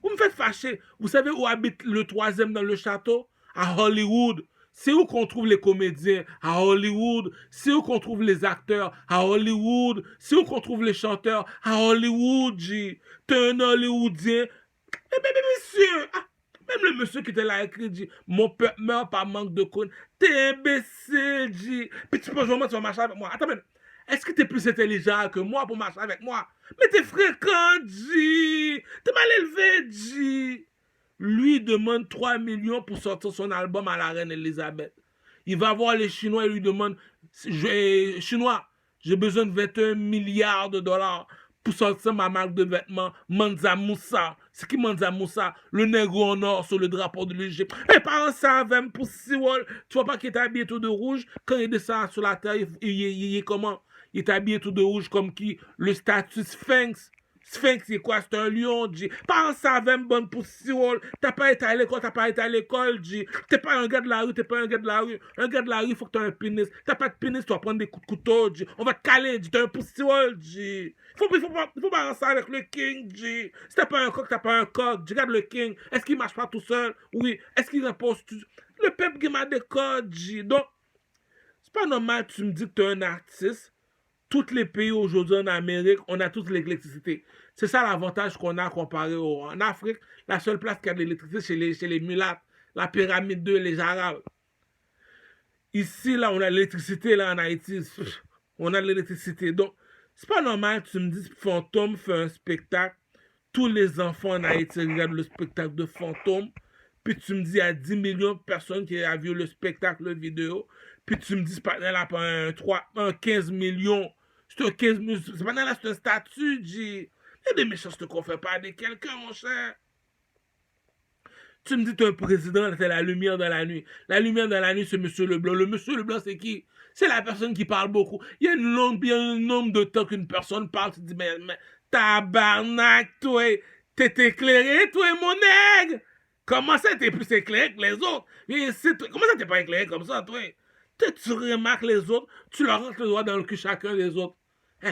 Vous me faites fâcher. Vous savez où habite le troisième dans le château? À Hollywood. C'est où qu'on trouve les comédiens? À Hollywood. C'est où qu'on trouve les acteurs? À Hollywood. C'est où qu'on trouve les chanteurs? À Hollywood, G. T'es un Hollywoodien. Mais monsieur, même le monsieur qui te l'a écrit dit, mon peuple meurt par manque de connaissances. T'es imbécile, G. Puis tu penses vraiment que tu vas marcher avec moi. Attends, mais est-ce que t'es plus intelligent que moi pour marcher avec moi? Mais t'es fréquent, G. T'es mal élevé, G. Lui demande 3 millions pour sortir son album à la reine Elisabeth. Il va voir les Chinois et lui demande, Chinois, j'ai besoin de 21 milliards de dollars pour sortir ma marque de vêtements Mansa Moussa. C'est qui Mansa Moussa? Le nègre en or sur le drapeau de l'Égypte. Et par ça, même pour Siwol, tu vois pas qu'il est habillé tout de rouge? Quand il descend sur la terre, il est comment? Il est habillé tout de rouge comme qui? Le statue Sphinx. Sphinx, c'est quoi? C'est un lion, G. Pas en savem bonne pour Siwol. T'as pas été à l'école, G. T'es pas un gars de la rue, Un gars de la rue, faut que t'aies un pénis. T'as pas de pénis, tu vas prendre des coups de couteau, G. On va te caler, G. T'es un poussiol, G. Faut pas en ça avec le King, G. Si t'as pas un coq, t'as pas un coq. G. Regarde le King. Est-ce qu'il marche pas tout seul? Oui. Est-ce qu'il repose tout? Le peuple qui m'a des codes, G. Donc, c'est pas normal que tu me dis que t'es un artiste. Tous les pays aujourd'hui en Amérique, on a toute l'électricité. C'est ça l'avantage qu'on a comparé en Afrique. La seule place qui a de l'électricité, chez les mulattes, la pyramide 2, les Arabes. Ici, là, on a l'électricité, là, en Haïti. On a de l'électricité. Donc, c'est pas normal que tu me dises Fantôme fait un spectacle. Tous les enfants en Haïti regardent le spectacle de Fantôme. Puis tu me dis, il y a 10 millions de personnes qui ont vu le spectacle vidéo. Puis tu me dis, là, un 15 millions. C'est un 15 millions. C'est pas là, c'est un statut, G. Il y a des méchancetés qu'on fait pas de quelqu'un, mon cher. Tu me dis, tu es un président, c'est la lumière dans la nuit. La lumière dans la nuit, c'est Monsieur Leblanc. Le Monsieur Leblanc, c'est qui? C'est la personne qui parle beaucoup. Il y a un nombre de temps qu'une personne parle, tu te dis, mais tabarnak, toi, t'es éclairé, toi, mon nègre? Comment ça, t'es plus éclairé que les autres? Comment ça, t'es pas éclairé comme ça, toi? Tu remarques les autres, tu leur rentres le doigt dans le cul chacun des autres.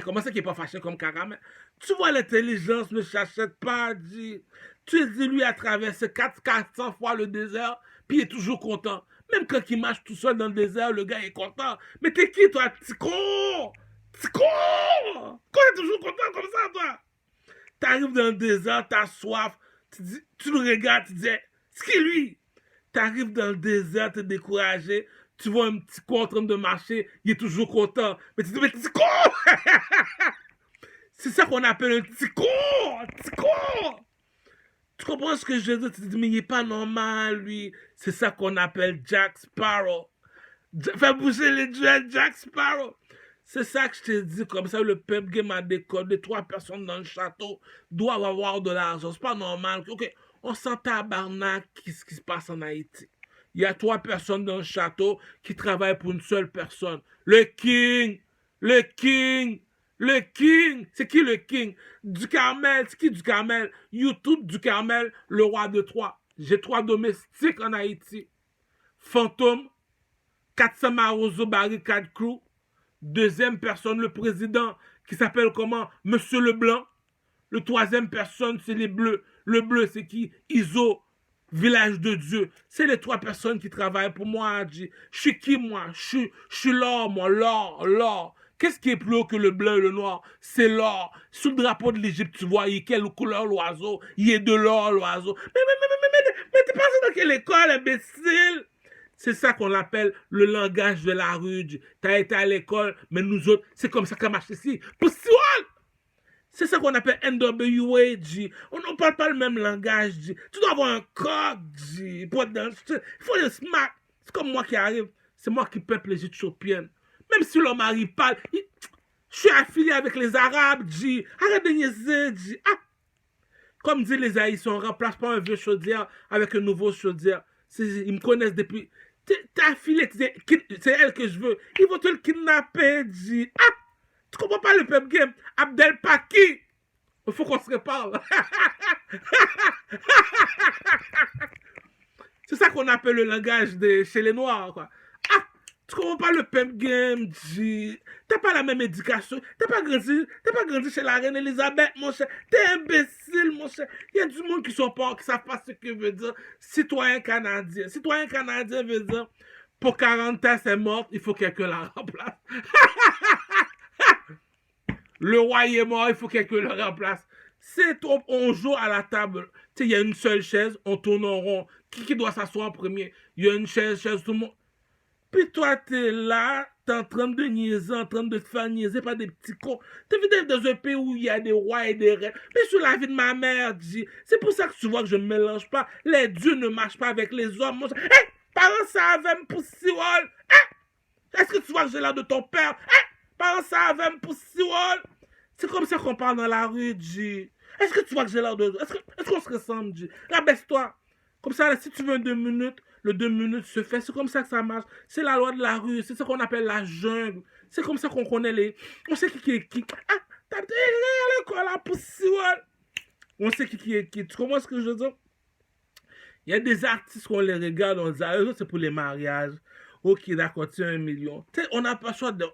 Comment ça qu'il n'est pas fâché comme caramel? Tu vois, l'intelligence ne s'achète pas, dit. Tu dis, lui, a traversé 400 fois le désert, puis il est toujours content. Même quand il marche tout seul dans le désert, le gars est content. Mais t'es qui, toi, petit con? Petit con! Quand t'es toujours content comme ça, toi? T'arrives dans le désert, t'as soif, tu le regardes, tu dis, c'est qui, lui? T'arrives dans le désert, t'es découragé, tu vois un petit con en train de marcher, il est toujours content. Mais tu dis, mais petit con! C'est ça qu'on appelle un petit con! Un petit con! Tu comprends ce que je veux dire? Tu te dis, mais il n'est pas normal, lui. C'est ça qu'on appelle Jack Sparrow. Fais bouger les duels, Jack Sparrow. C'est ça que je te dis. Comme ça, le peuple game a décodé. 3 personnes dans le château doivent avoir de l'argent. C'est pas normal. OK, on sent tabarnak ce qui se passe en Haïti. Il y a 3 personnes dans le château qui travaillent pour une seule personne. Le King! Le King! Le King! C'est qui le King? Du Carmel. C'est qui du Carmel? YouTube du Carmel, le roi de Troie. J'ai 3 domestiques en Haïti. Fantôme, 400 Marozo Barricade Crew. Deuxième personne, le président, qui s'appelle comment? Monsieur Leblanc. Le troisième personne, c'est les Bleus. Le Bleu, c'est qui? Iso, Village de Dieu. C'est les 3 personnes qui travaillent pour moi. Je suis qui, moi? Je suis l'or, moi. L'or. Qu'est-ce qui est plus haut que le blanc et le noir? C'est l'or. Sous le drapeau de l'Égypte, tu vois, il est quelle couleur l'oiseau? Il est de l'or, l'oiseau. Mais t'es passé dans quelle école, imbécile? C'est ça qu'on appelle le langage de la rue. T'as été à l'école, mais nous autres, c'est comme ça qu'on marche ici. Poussiole! C'est ça qu'on appelle NWA, G. On ne parle pas le même langage, G. Tu dois avoir un code, G. Pour être dans le... Il faut le smart. C'est comme moi qui arrive. C'est moi qui peuple les Éthiopiennes. Même si leur mari parle, je suis affilié avec les Arabes, G. Arrête de niaiser, G. Comme disent les Haïtiens, on ne remplace pas un vieux chaudière avec un nouveau chaudière. Ils me connaissent depuis. Ta fille, c'est elle que je veux. Ils vont te le kidnapper, dit. Ah! Tu comprends pas le pep game? Abdel Paki! Il faut qu'on se reparle. C'est ça qu'on appelle le langage chez les Noirs, quoi. Ah! Tu comprends pas le pep game, dit. T'as pas la même éducation. T'as pas grandi chez la reine Elisabeth, mon cher. T'es imbécile, mon cher. Il y a du monde qui sont pas, qui savent pas ce que veut dire citoyen canadien. Citoyen canadien veut dire, pour 40 ans, c'est mort, il faut que quelqu'un la remplace. Le roi est mort, il faut que quelqu'un le remplace. C'est trop, on joue à la table. Tu sais, il y a une seule chaise, on tourne en rond. Qui doit s'asseoir en premier? Il y a une chaise, tout le monde. Puis toi, t'es là, t'es en train de niaiser, en train de te faire niaiser par des petits cons. T'es venu dans un pays où il y a des rois et des reines. Mais sur la vie de ma mère, dit. C'est pour ça que tu vois que je ne mélange pas. Les dieux ne marchent pas avec les hommes. Hé, parents, ça avait me pour siwol. Est-ce que tu vois que j'ai l'air de ton père? Parents, ça avait me pour siwol. C'est comme ça qu'on parle dans la rue, G. Est-ce que tu vois que j'ai l'air de... Est-ce qu'on se ressemble, G? Rabaisse-toi. Comme ça, là, si tu veux 2 minutes, le 2 minutes se fait. C'est comme ça que ça marche. C'est la loi de la rue. C'est ce qu'on appelle la jungle. C'est comme ça qu'on connaît les... On sait qui est qui. Ah, t'as dit, regarde quoi, la poussière. On sait qui est qui. Tu comprends ce que je veux dire? Il y a des artistes qu'on les regarde, on dit, ah, eux, c'est pour les mariages. Ok, d'accord, tu as 1 million. T'sais, on n'a pas le choix de...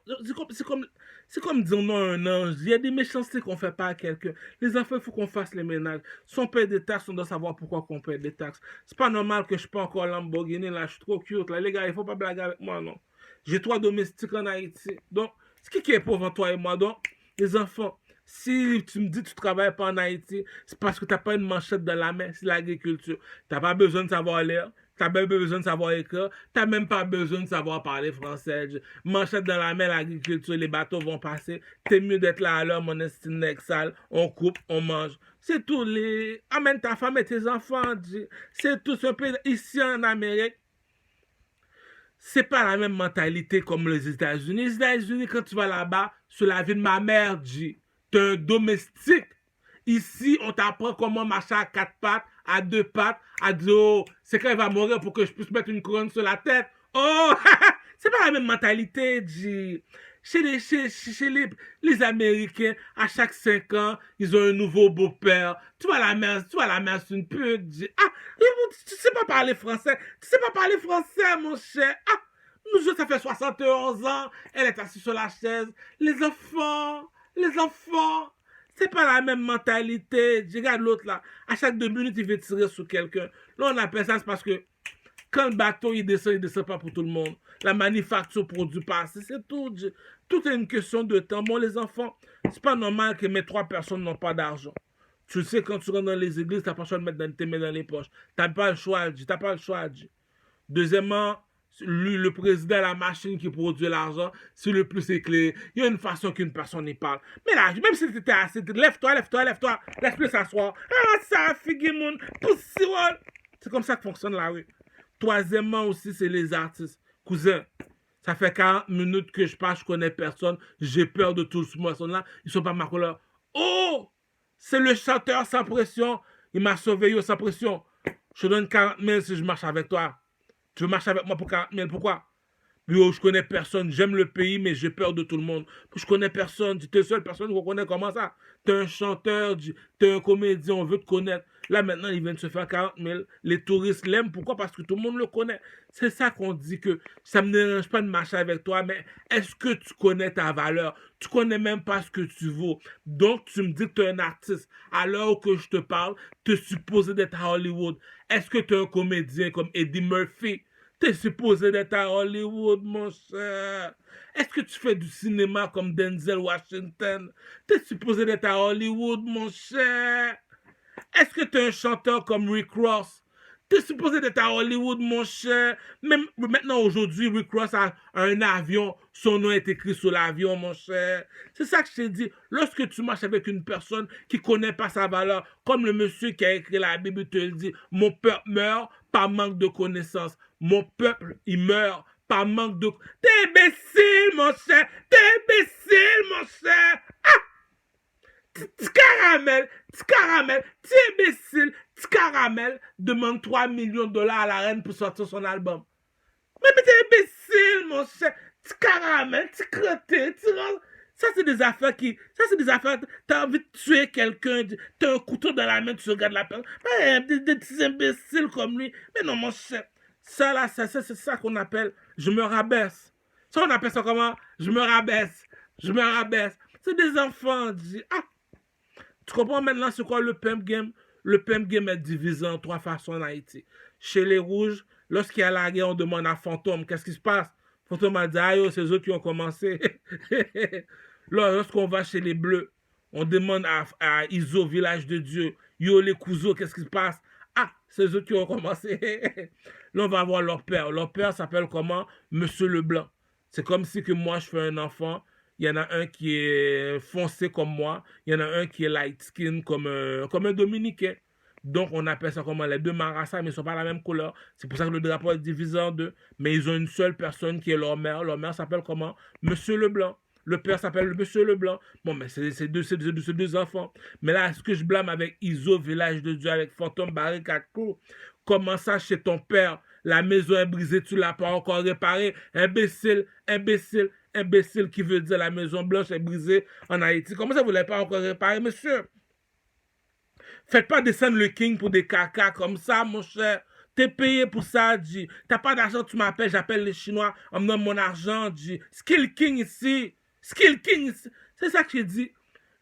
C'est comme dire non à un ange. Il y a des méchancetés qu'on ne fait pas à quelqu'un. Les enfants, il faut qu'on fasse les ménages. Si on paye des taxes, on doit savoir pourquoi on paye des taxes. C'est pas normal que je paye encore Lamborghini, là, je suis trop cute. Là, les gars, il ne faut pas blaguer avec moi, non. J'ai 3 domestiques en Haïti. Donc, ce qui est pauvre entre toi et moi, donc, les enfants, si tu me dis que tu ne travailles pas en Haïti, c'est parce que tu n'as pas une manchette dans la main, c'est l'agriculture. Tu n'as pas besoin de savoir lire. T'as même pas besoin de savoir écrire. T'as même pas besoin de savoir parler français. Manchette dans la main, l'agriculture, les bateaux vont passer. T'es mieux d'être là à l'heure, mon estime neck sale. On coupe, on mange. C'est tout. Amène ta femme et tes enfants. C'est tout. Ce pays ici en Amérique, c'est pas la même mentalité comme les États-Unis. Les États-Unis, quand tu vas là-bas, sur la vie de ma mère, t'es un domestique. Ici, on t'apprend comment marcher à 4 pattes, à 2 pattes, à dire, oh, c'est quand il va mourir pour que je puisse mettre une couronne sur la tête. Oh, c'est pas la même mentalité, G. Chez les Américains, à chaque 5 ans, ils ont un nouveau beau-père. Tu vois la mère, c'est une pute, G. Ah, tu sais pas parler français. Tu sais pas parler français, mon cher. Ah, nous autres, ça fait 71 ans. Elle est assise sur la chaise. Les enfants. C'est pas la même mentalité. Je regarde l'autre là. À chaque 2 minutes, il veut tirer sur quelqu'un. Là, on appelle ça, c'est parce que quand le bateau il descend pas pour tout le monde. La manufacture produit pas assez. C'est tout. Tout est une question de temps. Bon, les enfants, c'est pas normal que mes 3 personnes n'ont pas d'argent. Tu sais, quand tu rentres dans les églises, t'as pas le choix de mettre tes mains dans les poches. T'as pas le choix, T'as pas le choix, Deuxièmement, le président a la machine qui produit l'argent, c'est le plus éclairé. Il y a une façon qu'une personne y parle. Mais là, même si t'étais assis, lève-toi, laisse-le s'asseoir. Ah, ça, figimoun, poussiole. C'est comme ça que fonctionne la rue. Troisièmement aussi, c'est les artistes. Cousin, ça fait 40 minutes que je parle, je connais personne, j'ai peur de tout ce monde-là, ils sont pas ma couleur. Oh, c'est le chanteur sans pression, il m'a sauvé sans pression. Je te donne 40 000 si je marche avec toi. Tu veux marcher avec moi pour 40 000, pourquoi? Yo, je connais personne, j'aime le pays, mais j'ai peur de tout le monde. Je connais personne, tu es la seule personne qu'on connaît, comment ça? T'es un chanteur, t'es un comédien, on veut te connaître. Là, maintenant, il vient de se faire 40 000. Les touristes l'aiment, pourquoi? Parce que tout le monde le connaît. C'est ça qu'on dit que ça me dérange pas de marcher avec toi, mais est-ce que tu connais ta valeur? Tu connais même pas ce que tu vaux. Donc, tu me dis que tu es un artiste. À l'heure que je te parle, tu es supposé d'être à Hollywood. Est-ce que tu es un comédien comme Eddie Murphy? T'es supposé d'être à Hollywood, mon cher. Est-ce que tu fais du cinéma comme Denzel Washington? T'es supposé d'être à Hollywood, mon cher. Est-ce que t'es un chanteur comme Rick Ross? T'es supposé d'être à Hollywood, mon cher. Même maintenant, aujourd'hui, Rick Ross a un avion. Son nom est écrit sur l'avion, mon cher. C'est ça que je t'ai dit. Lorsque tu marches avec une personne qui ne connaît pas sa valeur, comme le monsieur qui a écrit la Bible te le dit, mon peuple meurt par manque de connaissances. Mon peuple, il meurt par manque de... T'es imbécile, mon cher. T'es imbécile, mon cher. Ah! Petit caramel, petit imbécile, petit caramel demande 3 millions de dollars à la reine pour sortir son album. Mais t'es imbécile, mon cher. Petit caramel, petit crotté, ça, c'est des affaires qui. Ça, c'est des affaires. T'as envie de tuer quelqu'un, t'as un couteau dans la main, tu regardes la personne. Des petits imbéciles comme lui. Mais non, mon cher. Ça, là, c'est ça qu'on appelle. Je me rabaisse. Ça, on appelle ça comment? Je me rabaisse. Je me rabaisse. C'est des enfants. Ah! Tu comprends maintenant c'est quoi le pimp game? Le pimp game est divisé en 3 façons en Haïti. Chez les rouges, lorsqu'il y a la guerre, on demande à Fantôme, qu'est-ce qui se passe? Fantôme a dit, ah yo, c'est eux qui ont commencé. Là, lorsqu'on va chez les bleus, on demande à Iso, village de Dieu, yo les Kouzo, qu'est-ce qui se passe? Ah, c'est eux qui ont commencé. Là, on va voir leur père. Leur père s'appelle comment? Monsieur Leblanc. C'est comme si que moi, je fais un enfant. Il y en a un qui est foncé comme moi. Il y en a un qui est light skin comme un Dominicain. Donc, on appelle ça comment? Les deux Marassa, mais ils ne sont pas la même couleur. C'est pour ça que le drapeau est divisé en deux. Mais ils ont une seule personne qui est leur mère. Leur mère s'appelle comment? Monsieur Leblanc. Le père s'appelle Monsieur Leblanc. Bon, mais c'est deux enfants. Mais là, est-ce que je blâme avec Iso, village de Dieu, avec Fantôme, Barricade, Cour? Comment ça, chez ton père, la maison est brisée, tu ne l'as pas encore réparée? Imbécile, imbécile, imbécile, qui veut dire la maison blanche est brisée en Haïti. Comment ça, vous ne l'avez pas encore réparée, monsieur? Faites pas descendre le king pour des caca comme ça, mon cher. T'es payé pour ça, G. T'as pas d'argent, tu m'appelles, j'appelle les Chinois, on me donne mon argent, G. Skill King ici. Skill King ici. C'est ça que j'ai dit.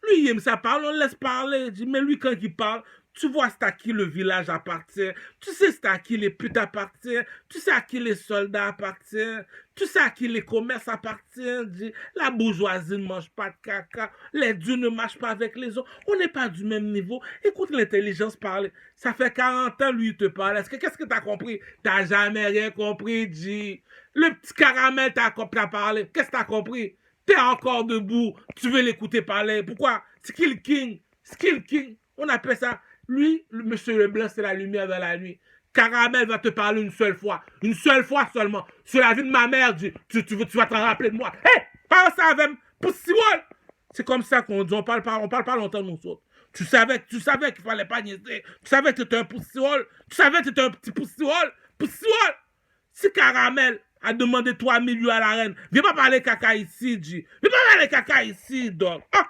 Lui, il aime ça parler, on le laisse parler, G. Mais lui, quand il parle, tu vois c'est à qui le village appartient. Tu sais c'est à qui les putes appartiennent. Tu sais à qui les soldats appartiennent. Tu sais à qui les commerces appartiennent. G. La bourgeoisie ne mange pas de caca. Les dieux ne marchent pas avec les autres. On n'est pas du même niveau. Écoute l'intelligence parler. Ça fait 40 ans, lui, il te parle. Qu'est-ce que t'as compris? T'as jamais rien compris, G. Le petit caramel, t'as parlé. Qu'est-ce que t'as compris? T'es encore debout. Tu veux l'écouter parler. Pourquoi? Skill King. Skill King. On appelle ça. Lui, monsieur Leblanc, c'est la lumière dans la nuit. Caramel va te parler une seule fois. Une seule fois seulement. Sur la vie de ma mère, tu vas t'en rappeler de moi. Hé, parle ça avec Poussiwol. C'est comme ça qu'on dit. On parle pas longtemps de nous autres. Tu savais qu'il fallait pas niaiser. Tu savais que tu étais un Poussiwol. Tu savais que tu étais un petit Poussiwol. Poussiwol. Si Caramel a demandé 3 millions à la reine, viens pas parler caca ici, G. Viens pas parler caca ici, donc. Ah!